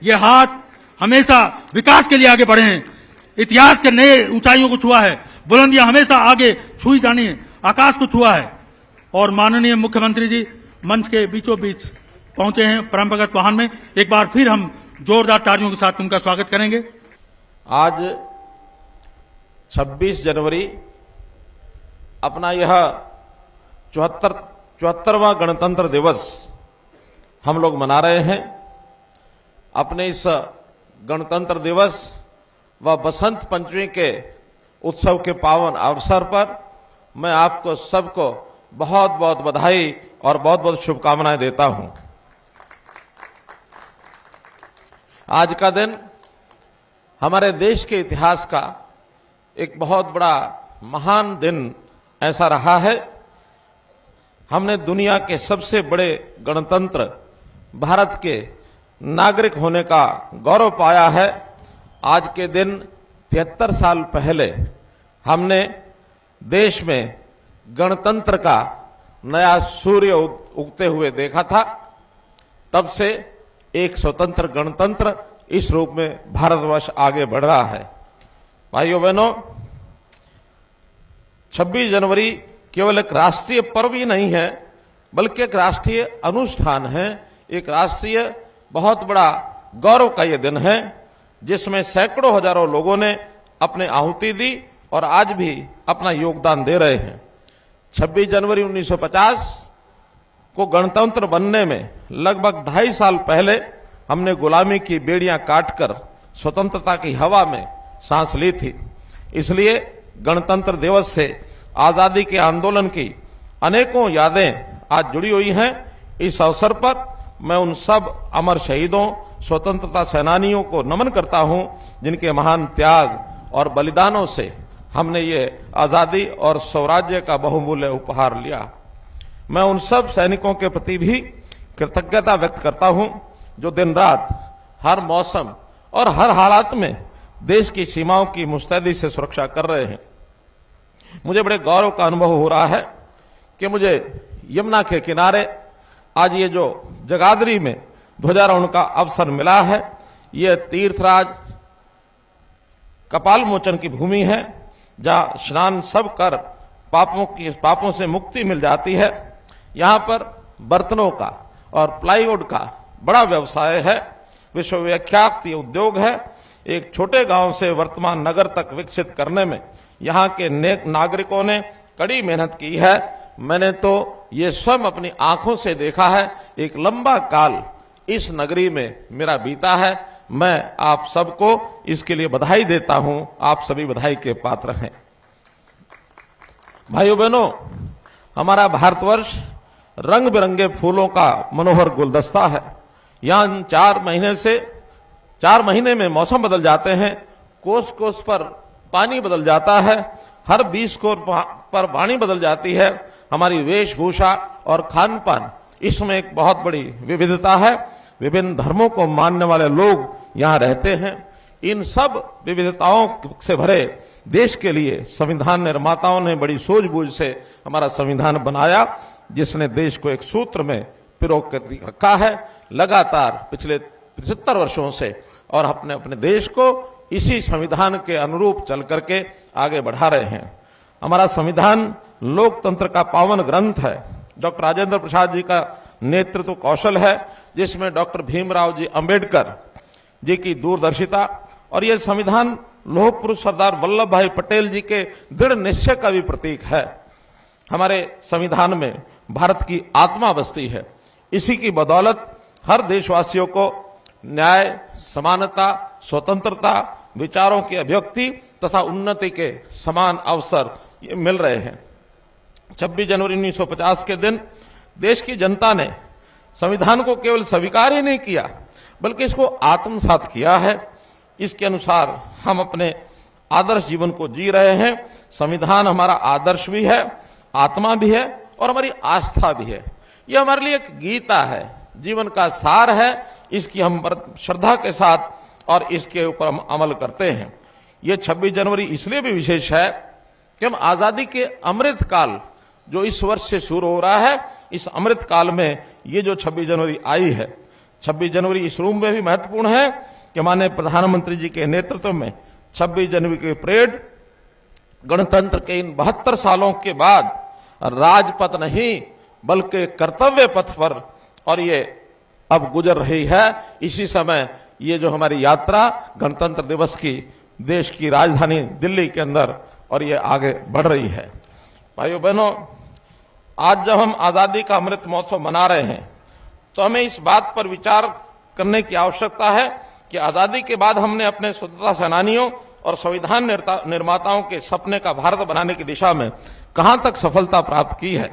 ये हाथ हमेशा विकास के लिए आगे बढ़े हैं, इतिहास के नए ऊंचाइयों को छुआ है, बुलंदियां हमेशा आगे छुई जानी है, आकाश को छुआ है। और माननीय मुख्यमंत्री जी मंच के बीचों बीच पहुंचे हैं परंपरागत वाहन में। एक बार फिर हम जोरदार तालियों के साथ उनका स्वागत करेंगे। आज 26 जनवरी अपना यह 74वां गणतंत्र दिवस हम लोग मना रहे हैं। अपने इस गणतंत्र दिवस व बसंत पंचमी के उत्सव के पावन अवसर पर मैं आपको सबको बहुत बहुत बधाई और बहुत बहुत शुभकामनाएं देता हूं। आज का दिन हमारे देश के इतिहास का एक बहुत बड़ा महान दिन ऐसा रहा है। हमने दुनिया के सबसे बड़े गणतंत्र भारत के नागरिक होने का गौरव पाया है। आज के दिन 73 साल पहले हमने देश में गणतंत्र का नया सूर्य उगते हुए देखा था। तब से एक स्वतंत्र गणतंत्र इस रूप में भारतवर्ष आगे बढ़ रहा है। भाइयों बहनों, 26 जनवरी केवल एक राष्ट्रीय पर्व ही नहीं है, बल्कि एक राष्ट्रीय अनुष्ठान है, एक राष्ट्रीय बहुत बड़ा गौरव का यह दिन है, जिसमें सैकड़ों हजारों लोगों ने अपने आहुति दी और आज भी अपना योगदान दे रहे हैं। 26 जनवरी 1950 को गणतंत्र बनने में लगभग 2.5 साल पहले हमने गुलामी की बेड़ियां काटकर स्वतंत्रता की हवा में सांस ली थी। इसलिए गणतंत्र दिवस से आजादी के आंदोलन की अनेकों यादें आज जुड़ी हुई हैं। इस अवसर पर मैं उन सब अमर शहीदों, स्वतंत्रता सेनानियों को नमन करता हूं, जिनके महान त्याग और बलिदानों से हमने ये आजादी और स्वराज्य का बहुमूल्य उपहार लिया। मैं उन सब सैनिकों के प्रति भी कृतज्ञता व्यक्त करता हूं, जो दिन रात हर मौसम और हर हालात में देश की सीमाओं की मुस्तैदी से सुरक्षा कर रहे हैं। मुझे बड़े गौरव का अनुभव हो रहा है कि मुझे यमुना के किनारे आज ये जो जगाधरी में ध्वजारोहण का अवसर मिला है, ये तीर्थराज कपाल मोचन की भूमि है, जहां स्नान सब कर पापों से मुक्ति मिल जाती है। यहां पर बर्तनों का और प्लाईवुड का बड़ा व्यवसाय है, विश्वविख्यात ये उद्योग है। एक छोटे गांव से वर्तमान नगर तक विकसित करने में यहां के नेक नागरिकों ने कड़ी मेहनत की है। मैंने तो ये स्वयं अपनी आंखों से देखा है। एक लंबा काल इस नगरी में मेरा बीता है। मैं आप सबको इसके लिए बधाई देता हूं। आप सभी बधाई के पात्र हैं। भाइयों बहनों, हमारा भारतवर्ष रंग बिरंगे फूलों का मनोहर गुलदस्ता है। यहां 4 महीने में मौसम बदल जाते हैं, कोस कोस पर पानी बदल जाता है, हर 20 कोस पर वाणी बदल जाती है। हमारी वेशभूषा और खान पान, इसमें एक बहुत बड़ी विविधता है। विभिन्न धर्मों को मानने वाले लोग यहां रहते हैं। इन सब विविधताओं से भरे देश के लिए संविधान निर्माताओं ने बड़ी सूझबूझ से हमारा संविधान बनाया, जिसने देश को एक सूत्र में पिरो कर रखा है लगातार पिछले 75 वर्षों से, और अपने देश को इसी संविधान के अनुरूप चल करके आगे बढ़ा रहे हैं। हमारा संविधान लोकतंत्र का पावन ग्रंथ है। डॉक्टर राजेंद्र प्रसाद जी का नेतृत्व कौशल है, जिसमें डॉक्टर भीमराव जी अंबेडकर जी की दूरदर्शिता और यह संविधान लौह पुरुष सरदार वल्लभ भाई पटेल जी के दृढ़ निश्चय का भी प्रतीक है। हमारे संविधान में भारत की आत्मा बसती है। इसी की बदौलत हर देशवासियों को न्याय, समानता, स्वतंत्रता, विचारों की अभिव्यक्ति तथा उन्नति के समान अवसर ये मिल रहे हैं। 26 जनवरी 1950 के दिन देश की जनता ने संविधान को केवल स्वीकार ही नहीं किया, बल्कि इसको आत्मसात किया है। इसके अनुसार हम अपने आदर्श जीवन को जी रहे हैं। संविधान हमारा आदर्श भी है, आत्मा भी है और हमारी आस्था भी है। यह हमारे लिए एक गीता है, जीवन का सार है। इसकी हम श्रद्धा के साथ और इसके ऊपर हम अमल करते हैं। ये 26 जनवरी इसलिए भी विशेष है कि हम आजादी के अमृत काल जो इस वर्ष से शुरू हो रहा है, इस अमृत काल में ये जो 26 जनवरी आई है, 26 जनवरी इस रूप में भी महत्वपूर्ण है कि माननीय प्रधानमंत्री जी के नेतृत्व में 26 जनवरी की परेड गणतंत्र के इन 72 सालों के बाद राजपथ नहीं बल्कि कर्तव्य पथ पर और ये अब गुजर रही है। इसी समय ये जो हमारी यात्रा गणतंत्र दिवस की देश की राजधानी दिल्ली के अंदर और ये आगे बढ़ रही है। भाइयों बहनों, आज जब हम आजादी का अमृत महोत्सव मना रहे हैं तो हमें इस बात पर विचार करने की आवश्यकता है कि आजादी के बाद हमने अपने स्वतंत्रता सेनानियों और संविधान निर्माताओं के सपने का भारत बनाने की दिशा में कहां तक सफलता प्राप्त की है।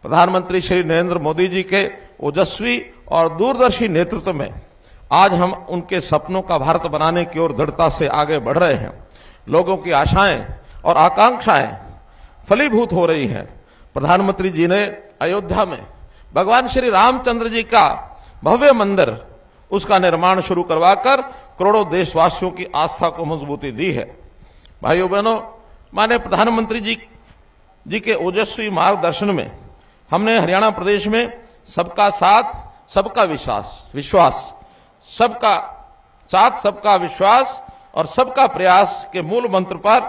प्रधानमंत्री श्री नरेंद्र मोदी जी के ओजस्वी और दूरदर्शी नेतृत्व में आज हम उनके सपनों का भारत बनाने की ओर दृढ़ता से आगे बढ़ रहे हैं। लोगों की आशाएं और आकांक्षाएं फलीभूत हो रही हैं। प्रधानमंत्री जी ने अयोध्या में भगवान श्री रामचंद्र जी का भव्य मंदिर उसका निर्माण शुरू करवाकर करोड़ों देशवासियों की आस्था को मजबूती दी है। भाइयों बहनों, माननीय प्रधानमंत्री जी के ओजस्वी मार्गदर्शन में हमने हरियाणा प्रदेश में सबका साथ सबका विश्वास, सबका साथ सबका विश्वास और सबका प्रयास के मूल मंत्र पर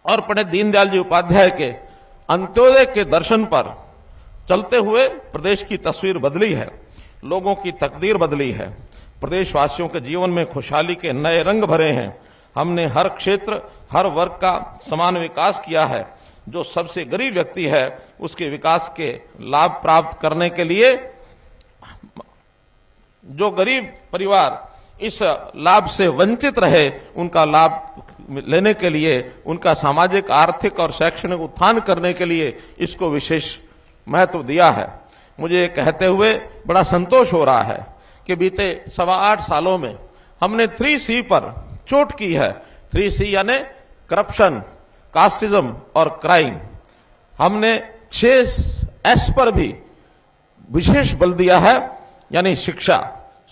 और पंडित दीनदयाल जी उपाध्याय के अंत्योदय के दर्शन पर चलते हुए प्रदेश की तस्वीर बदली है, लोगों की तकदीर बदली है, प्रदेशवासियों के जीवन में खुशहाली के नए रंग भरे हैं। हमने हर क्षेत्र हर वर्ग का समान विकास किया है। जो सबसे गरीब व्यक्ति है उसके विकास के लाभ प्राप्त करने के लिए, जो गरीब परिवार इस लाभ से वंचित रहे उनका लाभ लेने के लिए, उनका सामाजिक आर्थिक और शैक्षणिक उत्थान करने के लिए इसको विशेष महत्व दिया है। मुझे कहते हुए बड़ा संतोष हो रहा है कि बीते 8.25 सालों में हमने 3C पर चोट की है। 3C यानी करप्शन, कास्टिज्म और क्राइम। हमने 6S पर भी विशेष बल दिया है, यानी शिक्षा,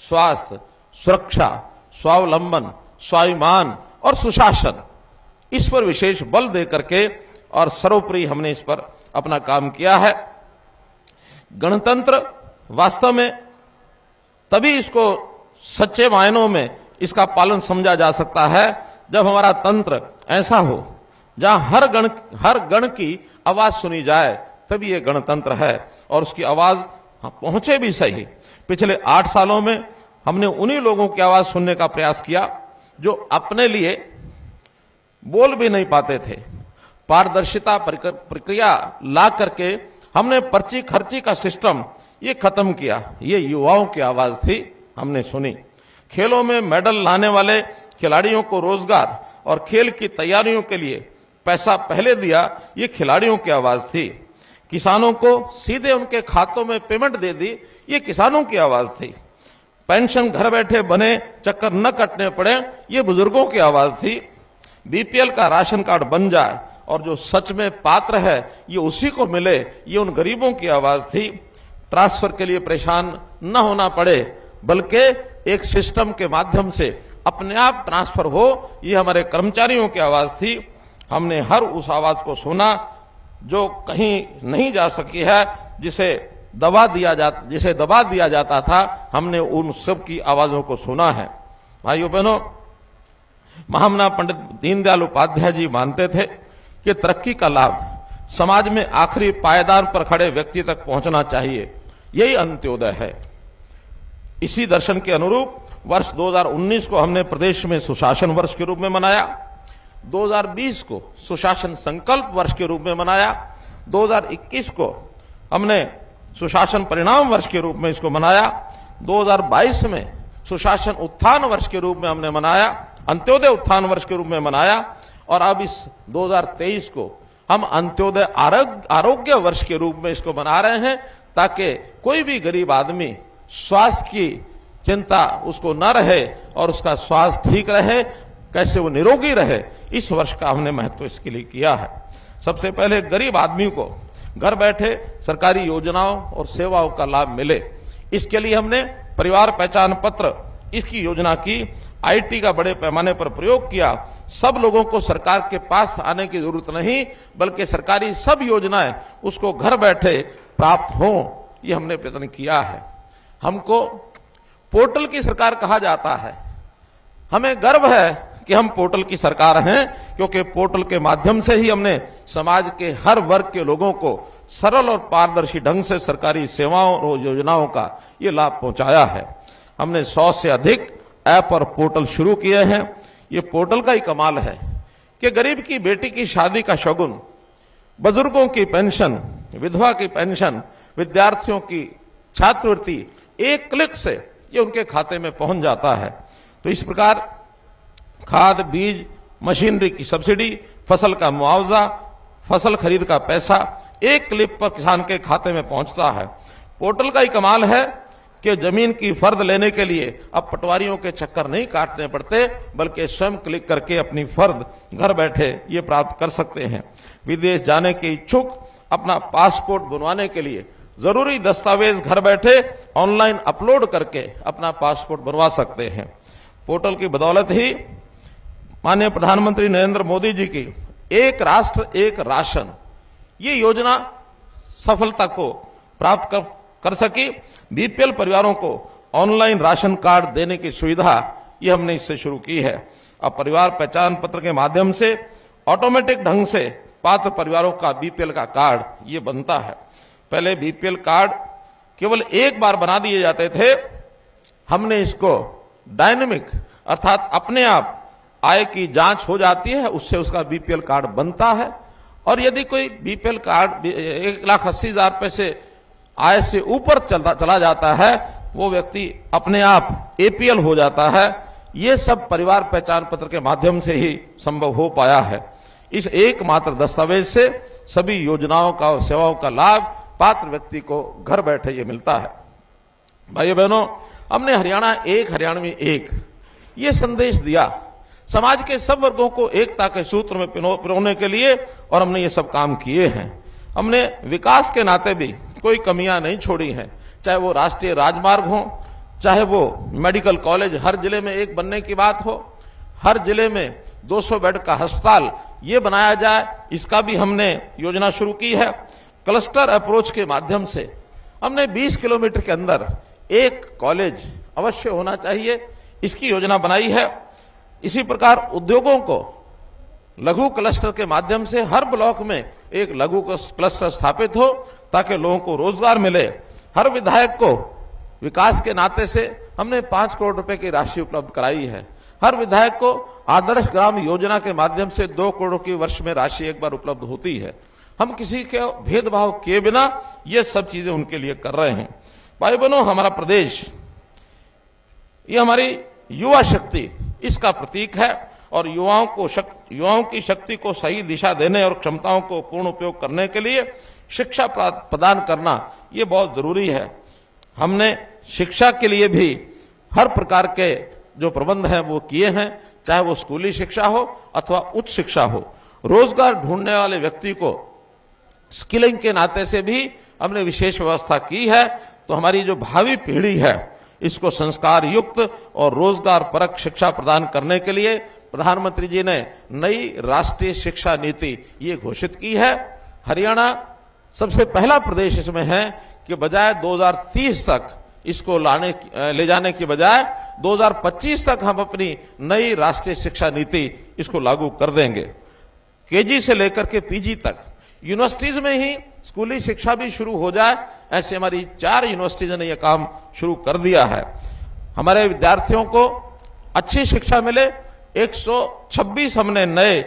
स्वास्थ्य, सुरक्षा, स्वावलंबन, स्वाभिमान और सुशासन। इस पर विशेष बल दे करके और सर्वोपरि हमने इस पर अपना काम किया है। गणतंत्र वास्तव में तभी इसको सच्चे मायनों में इसका पालन समझा जा सकता है जब हमारा तंत्र ऐसा हो जहां हर गण की आवाज सुनी जाए, तभी ये गणतंत्र है और उसकी आवाज पहुंचे भी सही। पिछले 8 सालों में हमने उन्हीं लोगों की आवाज सुनने का प्रयास किया जो अपने लिए बोल भी नहीं पाते थे। पारदर्शिता प्रक्रिया ला करके हमने पर्ची खर्ची का सिस्टम ये खत्म किया। ये युवाओं की आवाज थी, हमने सुनी। खेलों में मेडल लाने वाले खिलाड़ियों को रोजगार और खेल की तैयारियों के लिए पैसा पहले दिया, ये खिलाड़ियों की आवाज थी। किसानों को सीधे उनके खातों में पेमेंट दे दी, ये किसानों की आवाज थी। पेंशन घर बैठे बने, चक्कर न कटने पड़े, ये बुजुर्गों की आवाज थी। बीपीएल का राशन कार्ड बन जाए और जो सच में पात्र है ये उसी को मिले, ये उन गरीबों की आवाज थी। ट्रांसफर के लिए परेशान न होना पड़े, बल्कि एक सिस्टम के माध्यम से अपने आप ट्रांसफर हो, ये हमारे कर्मचारियों की आवाज थी। हमने हर उस आवाज को सुना जो कहीं नहीं जा सकी है, जिसे दबा दिया जाता था। हमने उन सब की आवाजों को सुना है। भाइयों बहनों, महामना पंडित दीनदयाल उपाध्याय जी मानते थे कि तरक्की का लाभ समाज में आखिरी पायदान पर खड़े व्यक्ति तक पहुंचना चाहिए, यही अंत्योदय है। इसी दर्शन के अनुरूप वर्ष 2019 को हमने प्रदेश में सुशासन वर्ष के रूप में मनाया, 2020 को सुशासन संकल्प वर्ष के रूप में मनाया, 2021 को हमने सुशासन परिणाम वर्ष के रूप में इसको मनाया, 2022 में सुशासन उत्थान वर्ष के रूप में हमने मनाया, अंत्योदय उत्थान वर्ष के रूप में मनाया, और अब इस 2023 को हम अंत्योदय आरोग्य वर्ष के रूप में इसको मना रहे हैं, ताकि कोई भी गरीब आदमी स्वास्थ्य की चिंता उसको न रहे और उसका स्वास्थ्य ठीक रहे, कैसे वो निरोगी रहे। इस वर्ष का हमने महत्व इसके लिए किया है। सबसे पहले गरीब आदमी को घर बैठे सरकारी योजनाओं और सेवाओं का लाभ मिले, इसके लिए हमने परिवार पहचान पत्र इसकी योजना की, आईटी का बड़े पैमाने पर प्रयोग किया। सब लोगों को सरकार के पास आने की जरूरत नहीं, बल्कि सरकारी सब योजनाएं उसको घर बैठे प्राप्त हों, ये हमने प्रयत्न किया है। हमको पोर्टल की सरकार कहा जाता है। हमें गर्व है कि हम पोर्टल की सरकार हैं, क्योंकि पोर्टल के माध्यम से ही हमने समाज के हर वर्ग के लोगों को सरल और पारदर्शी ढंग से सरकारी सेवाओं और योजनाओं का ये लाभ पहुंचाया है। हमने 100 से अधिक ऐप और पोर्टल शुरू किए हैं। ये पोर्टल का ही कमाल है कि गरीब की बेटी की शादी का शगुन, बुजुर्गों की पेंशन, विधवा की पेंशन, विद्यार्थियों की छात्रवृत्ति एक क्लिक से ये उनके खाते में पहुंच जाता है। तो इस प्रकार खाद, बीज, मशीनरी की सब्सिडी, फसल का मुआवजा, फसल खरीद का पैसा एक क्लिक पर किसान के खाते में पहुंचता है। पोर्टल का ही कमाल है कि जमीन की फर्द लेने के लिए अब पटवारियों के चक्कर नहीं काटने पड़ते, बल्कि स्वयं क्लिक करके अपनी फर्द घर बैठे ये प्राप्त कर सकते हैं। विदेश जाने के इच्छुक अपना पासपोर्ट बनवाने के लिए जरूरी दस्तावेज घर बैठे ऑनलाइन अपलोड करके अपना पासपोर्ट बनवा सकते हैं। पोर्टल की बदौलत ही माननीय प्रधानमंत्री नरेंद्र मोदी जी की एक राष्ट्र एक राशन ये योजना सफलता को प्राप्त कर सकी। बीपीएल परिवारों को ऑनलाइन राशन कार्ड देने की सुविधा ये हमने इससे शुरू की है। अब परिवार पहचान पत्र के माध्यम से ऑटोमेटिक ढंग से पात्र परिवारों का बीपीएल का कार्ड ये बनता है। पहले बीपीएल कार्ड केवल एक बार बना दिए जाते थे, हमने इसको डायनेमिक अर्थात अपने आप आय की जांच हो जाती है, उससे उसका बीपीएल कार्ड बनता है। और यदि कोई बीपीएल कार्ड 1,80,000 रुपए से आय से ऊपर चला जाता है, वो व्यक्ति अपने आप एपीएल हो जाता है। ये सब परिवार पहचान पत्र के माध्यम से ही संभव हो पाया है। इस एकमात्र दस्तावेज से सभी योजनाओं का और सेवाओं का लाभ पात्र व्यक्ति को घर बैठे ये मिलता है। भाइयों बहनों, हमने हरियाणा एक हरियाणवी एक ये संदेश दिया समाज के सब वर्गों को एकता के सूत्र में पिरोने के लिए, और हमने ये सब काम किए हैं। हमने विकास के नाते भी कोई कमियां नहीं छोड़ी हैं, चाहे वो राष्ट्रीय राजमार्ग हो, चाहे वो मेडिकल कॉलेज हर जिले में एक बनने की बात हो, हर जिले में 200 बेड का अस्पताल ये बनाया जाए, इसका भी हमने योजना शुरू की है। क्लस्टर अप्रोच के माध्यम से हमने 20 किलोमीटर के अंदर एक कॉलेज अवश्य होना चाहिए, इसकी योजना बनाई है। इसी प्रकार उद्योगों को लघु क्लस्टर के माध्यम से हर ब्लॉक में एक लघु क्लस्टर स्थापित हो ताकि लोगों को रोजगार मिले। हर विधायक को विकास के नाते से हमने 5 करोड़ रुपए की राशि उपलब्ध कराई है। हर विधायक को आदर्श ग्राम योजना के माध्यम से 2 करोड़ की वर्ष में राशि एक बार उपलब्ध होती है। हम किसी के भेदभाव किए बिना ये सब चीजें उनके लिए कर रहे हैं। भाई बहनों, हमारा प्रदेश ये हमारी युवा शक्ति इसका प्रतीक है, और युवाओं की शक्ति को सही दिशा देने और क्षमताओं को पूर्ण उपयोग करने के लिए शिक्षा प्रदान करना ये बहुत जरूरी है। हमने शिक्षा के लिए भी हर प्रकार के जो प्रबंध हैं वो किए हैं, चाहे वो स्कूली शिक्षा हो अथवा उच्च शिक्षा हो। रोजगार ढूंढने वाले व्यक्ति को स्किलिंग के नाते से भी हमने विशेष व्यवस्था की है। तो हमारी जो भावी पीढ़ी है इसको संस्कार युक्त और रोजगार परक शिक्षा प्रदान करने के लिए प्रधानमंत्री जी ने नई राष्ट्रीय शिक्षा नीति ये घोषित की है। हरियाणा सबसे पहला प्रदेश इसमें है कि बजाय 2030 तक इसको ले जाने की बजाय 2025 तक हम अपनी नई राष्ट्रीय शिक्षा नीति इसको लागू कर देंगे। केजी से लेकर के पीजी तक यूनिवर्सिटीज में ही स्कूली शिक्षा भी शुरू हो जाए, ऐसे हमारी 4 यूनिवर्सिटीज ने यह काम शुरू कर दिया है। हमारे विद्यार्थियों को अच्छी शिक्षा मिले, 126 हमने नए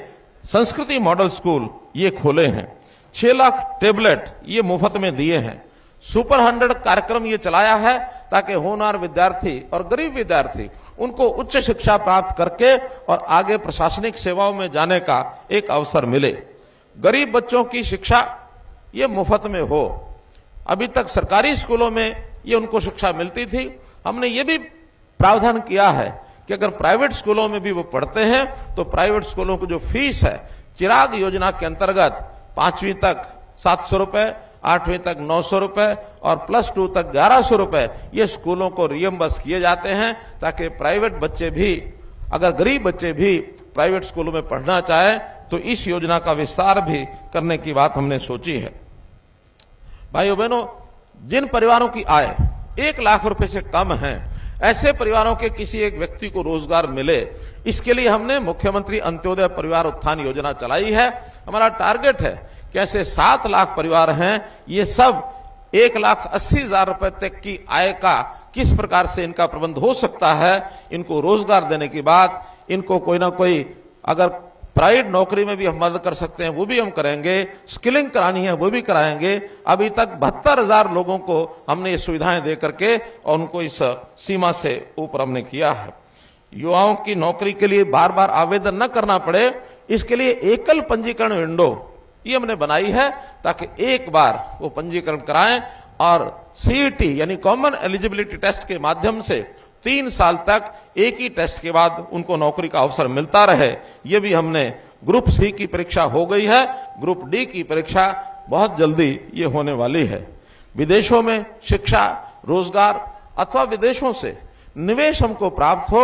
संस्कृति मॉडल स्कूल ये खोले हैं। 6 लाख टेबलेट ये मुफ्त में दिए हैं। सुपर 100 कार्यक्रम ये चलाया है ताकि होनहार विद्यार्थी और गरीब विद्यार्थी उनको उच्च शिक्षा प्राप्त करके और आगे प्रशासनिक सेवाओं में जाने का एक अवसर मिले। गरीब बच्चों की शिक्षा ये मुफ्त में हो। अभी तक सरकारी स्कूलों में ये उनको शिक्षा मिलती थी। हमने ये भी प्रावधान किया है कि अगर प्राइवेट स्कूलों में भी वो पढ़ते हैं तो प्राइवेट स्कूलों की जो फीस है चिराग योजना के अंतर्गत 5वीं तक 700 रुपए, 8वीं तक 900 रुपए और +2 तक 1100 रुपए ये स्कूलों को रियम्बर्स किए जाते हैं, ताकि प्राइवेट बच्चे भी, अगर गरीब बच्चे भी प्राइवेट स्कूलों में पढ़ना चाहें तो इस योजना का विस्तार भी करने की बात हमने सोची है। भाइयों बहनों, जिन परिवारों की आय 1 लाख रुपए से कम है, ऐसे परिवारों के किसी एक व्यक्ति को रोजगार मिले, इसके लिए हमने मुख्यमंत्री अंत्योदय परिवार उत्थान योजना चलाई है। हमारा टारगेट है कि ऐसे 7 लाख परिवार हैं, ये सब 1,80,000 रुपए तक की आय का किस प्रकार से इनका प्रबंध हो सकता है। इनको रोजगार देने के बाद इनको कोई ना कोई अगर प्राइवेट नौकरी में भी हम मदद कर सकते हैं वो भी हम करेंगे, स्किलिंग करानी है वो भी कराएंगे। अभी तक 72,000 लोगों को हमने ये सुविधाएं दे करके और उनको इस सीमा से ऊपर हमने किया है। युवाओं की नौकरी के लिए बार बार आवेदन न करना पड़े, इसके लिए एकल पंजीकरण विंडो ये हमने बनाई है, ताकि एक बार वो पंजीकरण कराएं और सीईटी यानी कॉमन एलिजिबिलिटी टेस्ट के माध्यम से 3 साल तक एक ही टेस्ट के बाद उनको नौकरी का अवसर मिलता रहे। ये भी हमने ग्रुप सी की परीक्षा हो गई है, ग्रुप डी की परीक्षा बहुत जल्दी ये होने वाली है। विदेशों में शिक्षा, रोजगार अथवा विदेशों से निवेश हमको प्राप्त हो,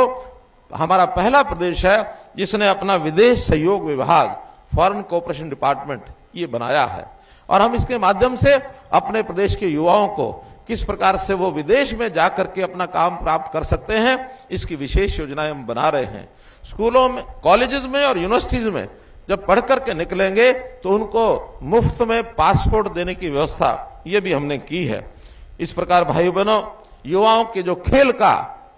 हमारा पहला प्रदेश है जिसने अपना विदेश सहयोग विभाग फॉरेन कोऑपरेशन डिपार्टमेंट ये बनाया है। और हम इसके माध्यम से अपने प्रदेश के युवाओं को किस प्रकार से वो विदेश में जाकर के अपना काम प्राप्त कर सकते हैं, इसकी विशेष योजनाएं हम बना रहे हैं। स्कूलों में, कॉलेजेस में और यूनिवर्सिटीज में जब पढ़ करके निकलेंगे तो उनको मुफ्त में पासपोर्ट देने की व्यवस्था ये भी हमने की है। इस प्रकार भाई बहनों, युवाओं के जो खेल का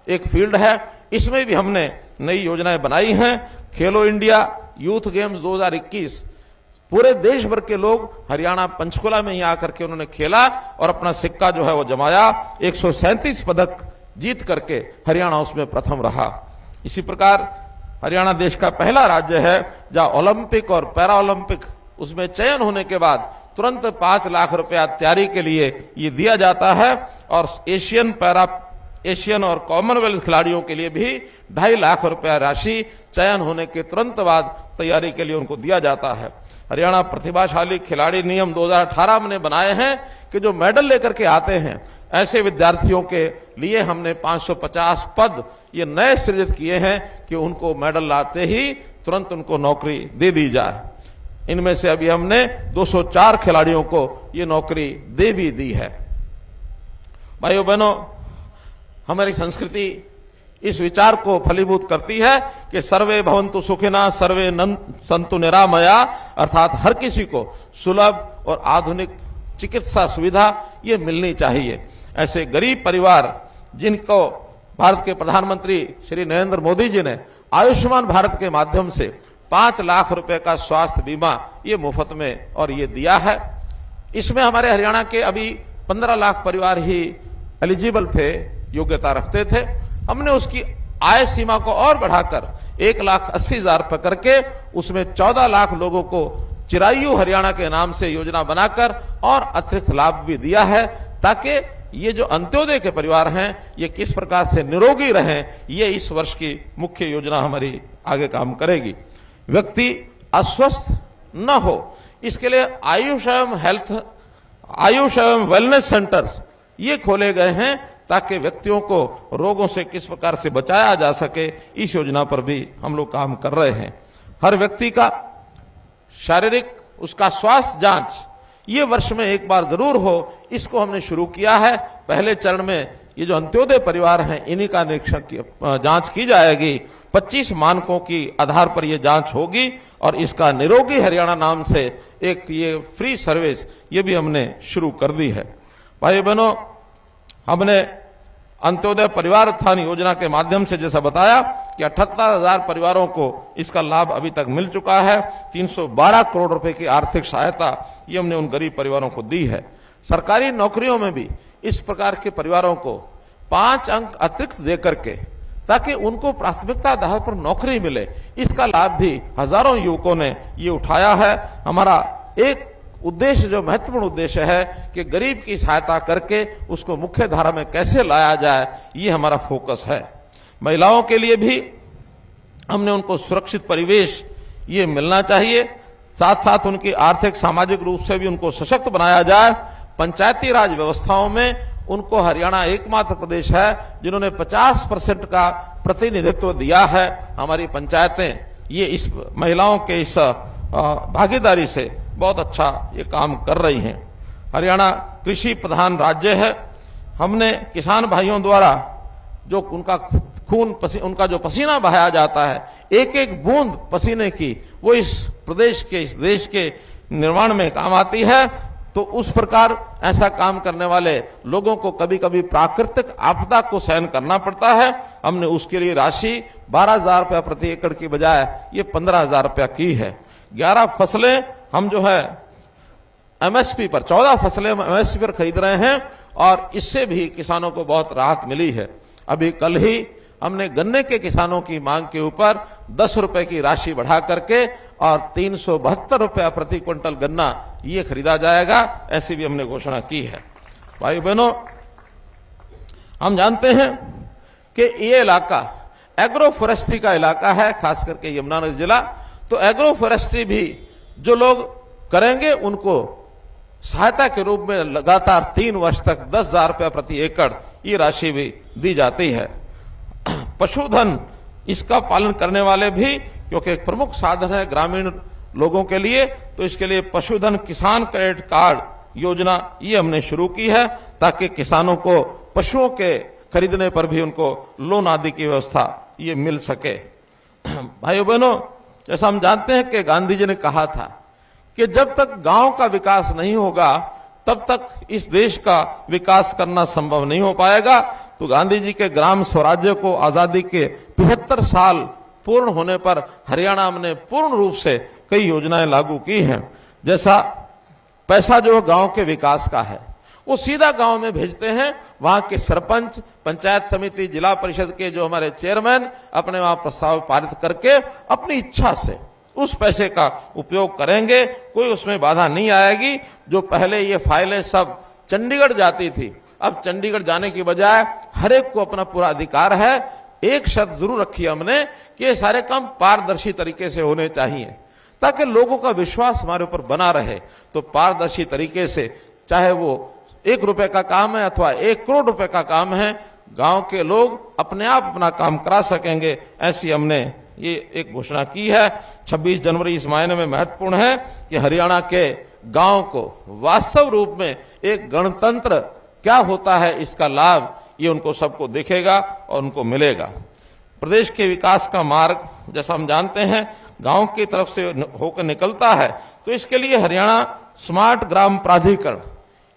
एक फील्ड है, इसमें भी हमने नई योजनाएं बनाई हैं। खेलो इंडिया यूथ गेम्स 2021 पूरे देश भर के लोग हरियाणा पंचकुला में ही आकर के उन्होंने खेला और अपना सिक्का जो है वो जमाया। 137 पदक जीत करके हरियाणा उसमें प्रथम रहा। इसी प्रकार हरियाणा देश का पहला राज्य है जहां ओलंपिक और पैरा ओलंपिक उसमें चयन होने के बाद तुरंत 5 लाख रुपया तैयारी के लिए ये दिया जाता है। और एशियन और कॉमनवेल्थ खिलाड़ियों के लिए भी 2.5 लाख रुपया राशि चयन होने के तुरंत बाद तैयारी के लिए उनको दिया जाता है। हरियाणा प्रतिभाशाली खिलाड़ी नियम 2018 में बनाए हैं कि जो मेडल लेकर के आते हैं ऐसे विद्यार्थियों के लिए हमने 550 पद ये नए सृजित किए हैं कि उनको मेडल लाते ही तुरंत उनको नौकरी दे दी जाए। इनमें से अभी हमने 204 खिलाड़ियों को ये नौकरी दे भी दी है। भाइयों बहनों, हमारी संस्कृति इस विचार को फलीभूत करती है कि सर्वे भवन्तु सुखिनः सर्वे सन्तु निरामया, अर्थात हर किसी को सुलभ और आधुनिक चिकित्सा सुविधा ये मिलनी चाहिए। ऐसे गरीब परिवार जिनको भारत के प्रधानमंत्री श्री नरेंद्र मोदी जी ने आयुष्मान भारत के माध्यम से 5 लाख रुपए का स्वास्थ्य बीमा ये मुफ्त में और ये दिया है। इसमें हमारे हरियाणा के अभी 15 लाख परिवार ही एलिजिबल थे, योग्यता रखते थे। हमने उसकी आय सीमा को और बढ़ाकर 1,80,000 रुपए करके उसमें 14 लाख लोगों को चिरायु हरियाणा के नाम से योजना बनाकर और अतिरिक्त लाभ भी दिया है, ताकि ये जो अंत्योदय के परिवार हैं ये किस प्रकार से निरोगी रहें, ये इस वर्ष की मुख्य योजना हमारी आगे काम करेगी। व्यक्ति अस्वस्थ न हो, इसके लिए आयुष एवं वेलनेस सेंटर्स ये खोले गए हैं, ताकि व्यक्तियों को रोगों से किस प्रकार से बचाया जा सके। इस योजना पर भी हम लोग काम कर रहे हैं। हर व्यक्ति का शारीरिक उसका स्वास्थ्य जांच ये वर्ष में एक बार जरूर हो, इसको हमने शुरू किया है। पहले चरण में ये जो अंत्योदय परिवार हैं इन्हीं का निरीक्षण जांच की जाएगी। 25 मानकों की आधार पर यह जांच होगी और इसका निरोगी हरियाणा नाम से एक ये फ्री सर्विस ये भी हमने शुरू कर दी है। भाई बहनों, हमने अंत्योदय परिवार उत्थान योजना के माध्यम से जैसा बताया कि 78,000 परिवारों को इसका लाभ अभी तक मिल चुका है। 312 करोड़ रुपए की आर्थिक सहायता ये हमने उन गरीब परिवारों को दी है। सरकारी नौकरियों में भी इस प्रकार के परिवारों को 5 अंक अतिरिक्त दे करके, ताकि उनको प्राथमिकता आधार पर नौकरी मिले, इसका लाभ भी हजारों युवकों ने ये उठाया है। हमारा एक उद्देश्य जो महत्वपूर्ण उद्देश्य है कि गरीब की सहायता करके उसको मुख्य धारा में कैसे लाया जाए, ये हमारा फोकस है। महिलाओं के लिए भी हमने उनको सुरक्षित परिवेश ये मिलना चाहिए, साथ साथ उनकी आर्थिक सामाजिक रूप से भी उनको सशक्त बनाया जाए। पंचायती राज व्यवस्थाओं में उनको हरियाणा एकमात्र प्रदेश है जिन्होंने 50% का प्रतिनिधित्व दिया है। हमारी पंचायतें ये इस महिलाओं के इस भागीदारी से बहुत अच्छा ये काम कर रही हैं। हरियाणा कृषि प्रधान राज्य है। हमने किसान भाइयों द्वारा जो उनका उनका जो पसीना बहाया जाता है, एक एक बूंद पसीने की, वो इस प्रदेश के, इस देश के निर्माण में काम आती है। तो उस प्रकार ऐसा काम करने वाले लोगों को कभी कभी प्राकृतिक आपदा को सहन करना पड़ता है। हमने उसके लिए राशि 12,000 रुपया प्रति एकड़ की बजाय ये 15,000 रुपया की है। 11 फसलें हम जो है एमएसपी पर, 14 फसलें हम एमएसपी पर खरीद रहे हैं और इससे भी किसानों को बहुत राहत मिली है। अभी कल ही हमने गन्ने के किसानों की मांग के ऊपर 10 रुपए की राशि बढ़ा करके और 372 रुपया प्रति क्विंटल गन्ना ये खरीदा जाएगा, ऐसी भी हमने घोषणा की है। भाई बहनों, हम जानते हैं कि ये इलाका एग्रो फॉरेस्ट्री का इलाका है, खास करके यमुनानगर जिला। तो एग्रो फॉरेस्ट्री भी जो लोग करेंगे उनको सहायता के रूप में लगातार 3 वर्ष तक 10,000 रुपया प्रति एकड़ ये राशि भी दी जाती है। पशुधन इसका पालन करने वाले भी, क्योंकि एक प्रमुख साधन है ग्रामीण लोगों के लिए, तो इसके लिए पशुधन किसान क्रेडिट कार्ड योजना ये हमने शुरू की है, ताकि किसानों को पशुओं के खरीदने पर भी उनको लोन आदि की व्यवस्था ये मिल सके। भाइयों बहनों, जैसा हम जानते हैं कि गांधी जी ने कहा था कि जब तक गांव का विकास नहीं होगा तब तक इस देश का विकास करना संभव नहीं हो पाएगा। तो गांधी जी के ग्राम स्वराज्य को आजादी के 75 साल पूर्ण होने पर हरियाणा ने पूर्ण रूप से कई योजनाएं लागू की हैं। जैसा पैसा जो गांव के विकास का है वो सीधा गांव में भेजते हैं। वहां के सरपंच, पंचायत समिति, जिला परिषद के जो हमारे चेयरमैन अपने वहां प्रस्ताव पारित करके अपनी इच्छा से उस पैसे का उपयोग करेंगे, कोई उसमें बाधा नहीं आएगी। जो पहले ये फाइलें सब चंडीगढ़ जाती थी, अब चंडीगढ़ जाने की बजाय हर एक को अपना पूरा अधिकार है। एक शर्त जरूर रखी हमने कि ये सारे काम पारदर्शी तरीके से होने चाहिए, ताकि लोगों का विश्वास हमारे ऊपर बना रहे। तो पारदर्शी तरीके से, चाहे वो 1 रुपए का काम है अथवा 1 करोड़ रुपए का काम है, गांव के लोग अपने आप अपना काम करा सकेंगे, ऐसी हमने ये एक घोषणा की है। 26 जनवरी इस मायने में महत्वपूर्ण है कि हरियाणा के गांव को वास्तव रूप में एक गणतंत्र क्या होता है इसका लाभ ये उनको सबको दिखेगा और उनको मिलेगा। प्रदेश के विकास का मार्ग जैसा हम जानते हैं गांव की तरफ से होकर निकलता है, तो इसके लिए हरियाणा स्मार्ट ग्राम प्राधिकरण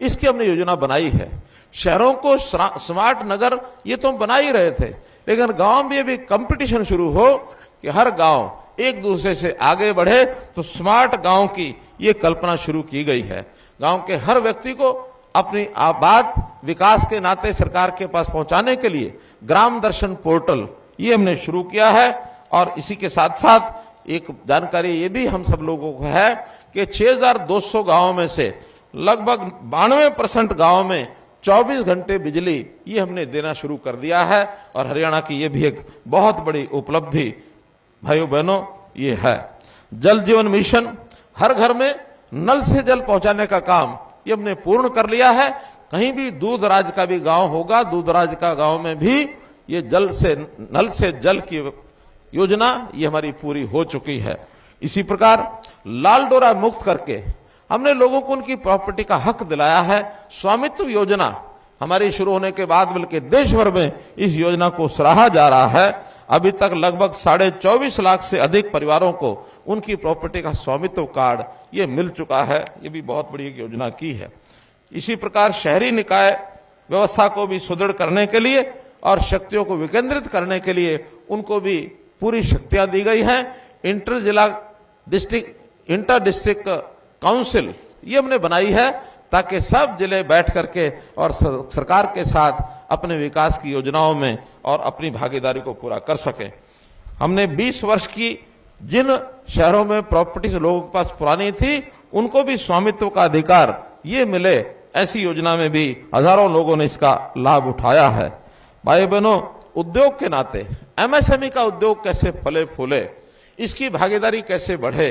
इसकी हमने योजना बनाई है। शहरों को स्मार्ट नगर ये तो हम बना ही रहे थे, लेकिन गांव में भी कंपटीशन शुरू हो कि हर गांव एक दूसरे से आगे बढ़े। तो स्मार्ट गांव की ये कल्पना शुरू की गई है। गांव के हर व्यक्ति को अपनी बात विकास के नाते सरकार के पास पहुंचाने के लिए ग्राम दर्शन पोर्टल ये हमने शुरू किया है। और इसी के साथ साथ एक जानकारी ये भी हम सब लोगों को है कि 6,200 गांवों में से लगभग 92% गांव में 24 घंटे बिजली ये हमने देना शुरू कर दिया है। और हरियाणा की ये भी एक बहुत बड़ी उपलब्धि भाइयों बहनों ये है। जल जीवन मिशन, हर घर में नल से जल पहुंचाने का काम ये हमने पूर्ण कर लिया है। कहीं भी दूर दराज का भी गांव होगा, दूर दराज का गांव में भी ये नल से जल की योजना ये हमारी पूरी हो चुकी है। इसी प्रकार लाल डोरा मुक्त करके हमने लोगों को उनकी प्रॉपर्टी का हक दिलाया है। स्वामित्व योजना हमारी शुरू होने के बाद बल्कि देश भर में इस योजना को सराहा जा रहा है। अभी तक लगभग 24.5 लाख से अधिक परिवारों को उनकी प्रॉपर्टी का स्वामित्व कार्ड ये मिल चुका है। ये भी बहुत बड़ी एक योजना की है। इसी प्रकार शहरी निकाय व्यवस्था को भी सुदृढ़ करने के लिए और शक्तियों को विकेंद्रित करने के लिए उनको भी पूरी शक्तियां दी गई हैं। इंटर डिस्ट्रिक्ट काउंसिल ये हमने बनाई है, ताकि सब जिले बैठ करके और सरकार के साथ अपने विकास की योजनाओं में और अपनी भागीदारी को पूरा कर सके। हमने 20 वर्ष की जिन शहरों में प्रॉपर्टी लोगों के पास पुरानी थी उनको भी स्वामित्व का अधिकार ये मिले, ऐसी योजना में भी हजारों लोगों ने इसका लाभ उठाया है। भाई बहनों, उद्योग के नाते एमएसएमई का उद्योग कैसे फले फूले, इसकी भागीदारी कैसे बढ़े,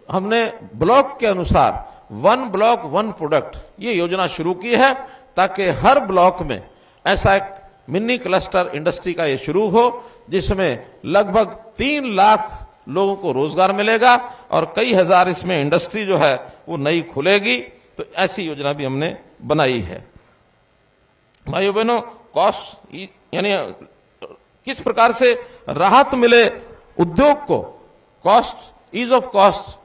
हमने ब्लॉक के अनुसार 1 ब्लॉक 1 प्रोडक्ट ये योजना शुरू की है, ताकि हर ब्लॉक में ऐसा एक मिनी क्लस्टर इंडस्ट्री का ये शुरू हो, जिसमें लगभग 3 लाख लोगों को रोजगार मिलेगा और कई हजार इसमें इंडस्ट्री जो है वो नई खुलेगी। तो ऐसी योजना भी हमने बनाई है। भाइयों बहनों, कॉस्ट यानी किस प्रकार से राहत मिले उद्योग को, कॉस्ट, ईज ऑफ कॉस्ट,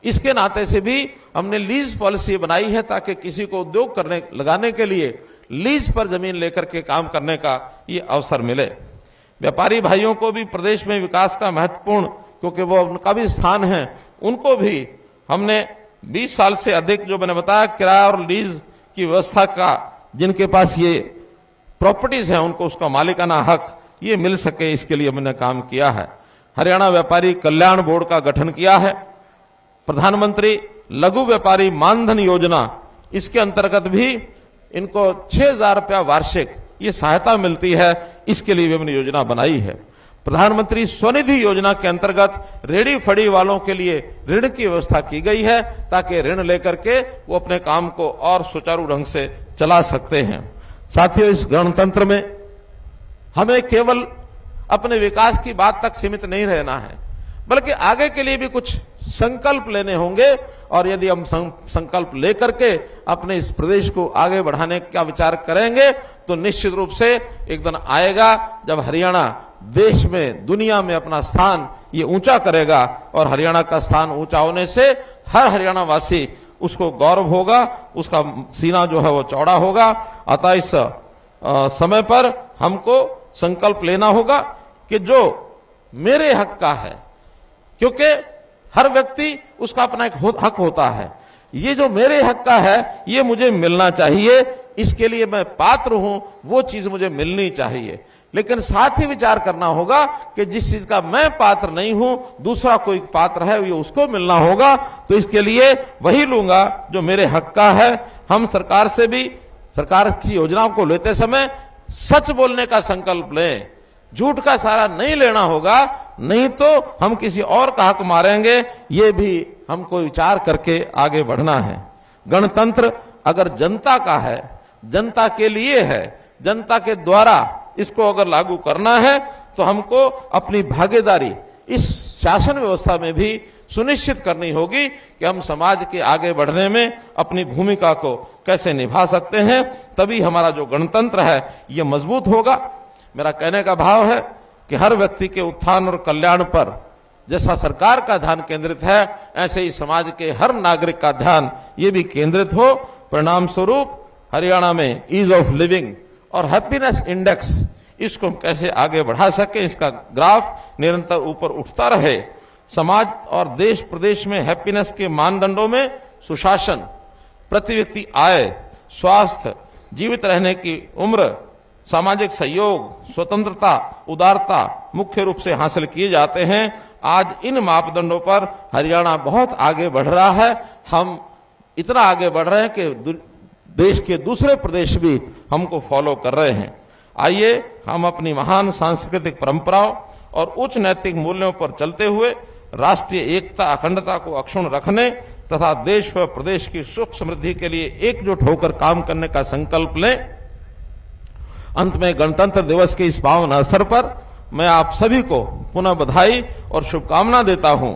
इसके नाते से भी हमने लीज पॉलिसी बनाई है ताकि किसी को उद्योग लगाने के लिए लीज पर जमीन लेकर के काम करने का ये अवसर मिले। व्यापारी भाइयों को भी प्रदेश में विकास का महत्वपूर्ण, क्योंकि वो उनका भी स्थान है, उनको भी हमने 20 साल से अधिक, जो मैंने बताया, किराया और लीज की व्यवस्था का, जिनके पास ये प्रॉपर्टीज हैं उनको उसका मालिकाना हक ये मिल सके, इसके लिए हमने काम किया है। हरियाणा व्यापारी कल्याण बोर्ड का गठन किया है। प्रधानमंत्री लघु व्यापारी मानधन योजना, इसके अंतर्गत भी इनको 6,000 रुपया वार्षिक ये सहायता मिलती है, इसके लिए भी हमने योजना बनाई है। प्रधानमंत्री स्वनिधि योजना के अंतर्गत रेडी फड़ी वालों के लिए ऋण की व्यवस्था की गई है ताकि ऋण लेकर के वो अपने काम को और सुचारू ढंग से चला सकते हैं। साथियों, इस गणतंत्र में हमें केवल अपने विकास की बात तक सीमित नहीं रहना है, बल्कि आगे के लिए भी कुछ संकल्प लेने होंगे। और यदि हम संकल्प लेकर के अपने इस प्रदेश को आगे बढ़ाने का विचार करेंगे तो निश्चित रूप से एक दिन आएगा जब हरियाणा देश में, दुनिया में अपना स्थान ये ऊंचा करेगा। और हरियाणा का स्थान ऊंचा होने से हर हरियाणा वासी उसको गौरव होगा, उसका सीना जो है वो चौड़ा होगा। अतः इस समय पर हमको संकल्प लेना होगा कि जो मेरे हक का है, क्योंकि हर व्यक्ति उसका अपना एक हक होता है, ये जो मेरे हक का है ये मुझे मिलना चाहिए, इसके लिए मैं पात्र हूं, वो चीज मुझे मिलनी चाहिए। लेकिन साथ ही विचार करना होगा कि जिस चीज का मैं पात्र नहीं हूं, दूसरा कोई पात्र है, ये उसको मिलना होगा। तो इसके लिए वही लूंगा जो मेरे हक का है। हम सरकार से भी, सरकार की योजनाओं को लेते समय सच बोलने का संकल्प लें, झूठ का सहारा नहीं लेना होगा, नहीं तो हम किसी और का हक मारेंगे। ये भी हमको विचार करके आगे बढ़ना है। गणतंत्र अगर जनता का है, जनता के लिए है, जनता के द्वारा इसको अगर लागू करना है तो हमको अपनी भागीदारी इस शासन व्यवस्था में भी सुनिश्चित करनी होगी कि हम समाज के आगे बढ़ने में अपनी भूमिका को कैसे निभा सकते हैं। तभी हमारा जो गणतंत्र है ये मजबूत होगा। मेरा कहने का भाव है कि हर व्यक्ति के उत्थान और कल्याण पर जैसा सरकार का ध्यान केंद्रित है, ऐसे ही समाज के हर नागरिक का ध्यान ये भी केंद्रित हो। परिणाम स्वरूप हरियाणा में ईज ऑफ लिविंग और हैप्पीनेस इंडेक्स, इसको हम कैसे आगे बढ़ा सके, इसका ग्राफ निरंतर ऊपर उठता रहे। समाज और देश प्रदेश में हैप्पीनेस के मानदंडों में सुशासन, प्रति व्यक्ति आय, स्वास्थ्य, जीवित रहने की उम्र, सामाजिक सहयोग, स्वतंत्रता, उदारता मुख्य रूप से हासिल किए जाते हैं। आज इन मापदंडों पर हरियाणा बहुत आगे बढ़ रहा है। हम इतना आगे बढ़ रहे हैं कि देश के दूसरे प्रदेश भी हमको फॉलो कर रहे हैं। आइए हम अपनी महान सांस्कृतिक परंपराओं और उच्च नैतिक मूल्यों पर चलते हुए राष्ट्रीय एकता, अखंडता को अक्षुण्ण रखने तथा देश व प्रदेश की सुख समृद्धि के लिए एकजुट होकर काम करने का संकल्प लें। अंत में गणतंत्र दिवस के इस पावन अवसर पर मैं आप सभी को पुनः बधाई और शुभकामना देता हूं।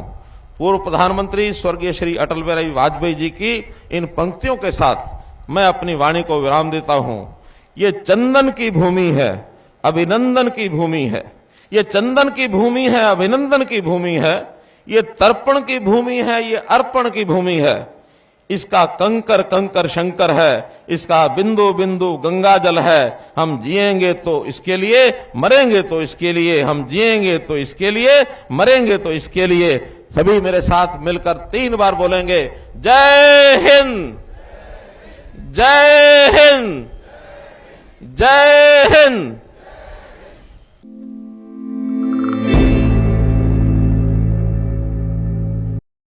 पूर्व प्रधानमंत्री स्वर्गीय श्री अटल बिहारी वाजपेयी जी की इन पंक्तियों के साथ मैं अपनी वाणी को विराम देता हूं। ये चंदन की भूमि है, अभिनंदन की भूमि है। ये चंदन की भूमि है, अभिनंदन की भूमि है। ये तर्पण की भूमि है, ये अर्पण की भूमि है। इसका कंकर कंकर शंकर है, इसका बिंदु बिंदु गंगा जल है। हम जिएंगे तो इसके लिए, मरेंगे तो इसके लिए। हम जिएंगे तो इसके लिए, मरेंगे तो इसके लिए। सभी मेरे साथ मिलकर 3 बार बोलेंगे, जय हिंद, जय हिंद, जय हिंद।